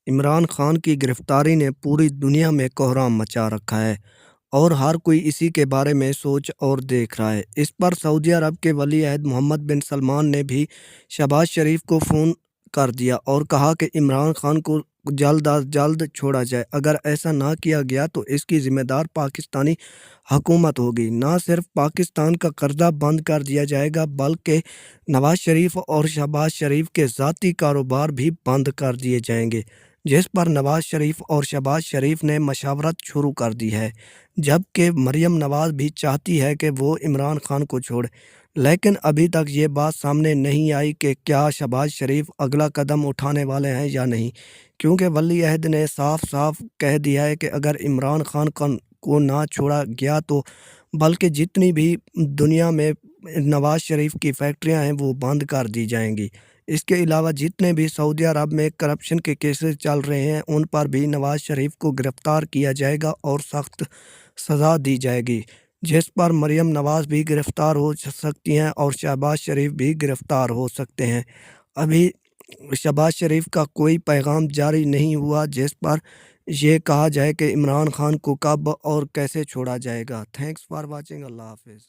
عمران خان کی گرفتاری نے پوری دنیا میں کوہرام مچا رکھا ہے اور ہر کوئی اسی کے بارے میں سوچ اور دیکھ رہا ہے۔ اس پر سعودی عرب کے ولی عہد محمد بن سلمان نے بھی شہباز شریف کو فون کر دیا اور کہا کہ عمران خان کو جلد از جلد چھوڑا جائے۔ اگر ایسا نہ کیا گیا تو اس کی ذمہ دار پاکستانی حکومت ہوگی۔ نہ صرف پاکستان کا قرضہ بند کر دیا جائے گا بلکہ نواز شریف اور شہباز شریف کے ذاتی کاروبار بھی بند کر دیے جائیں گے، جس پر نواز شریف اور شہباز شریف نے مشاورت شروع کر دی ہے، جبکہ مریم نواز بھی چاہتی ہے کہ وہ عمران خان کو چھوڑے، لیکن ابھی تک یہ بات سامنے نہیں آئی کہ کیا شہباز شریف اگلا قدم اٹھانے والے ہیں یا نہیں، کیونکہ ولی عہد نے صاف صاف کہہ دیا ہے کہ اگر عمران خان کو نہ چھوڑا گیا تو بلکہ جتنی بھی دنیا میں نواز شریف کی فیکٹریاں ہیں وہ بند کر دی جائیں گی۔ اس کے علاوہ جتنے بھی سعودی عرب میں کرپشن کے کیسز چل رہے ہیں ان پر بھی نواز شریف کو گرفتار کیا جائے گا اور سخت سزا دی جائے گی، جس پر مریم نواز بھی گرفتار ہو سکتی ہیں اور شہباز شریف بھی گرفتار ہو سکتے ہیں۔ ابھی شہباز شریف کا کوئی پیغام جاری نہیں ہوا جس پر یہ کہا جائے کہ عمران خان کو کب اور کیسے چھوڑا جائے گا۔ Thanks for watching. اللہ حافظ۔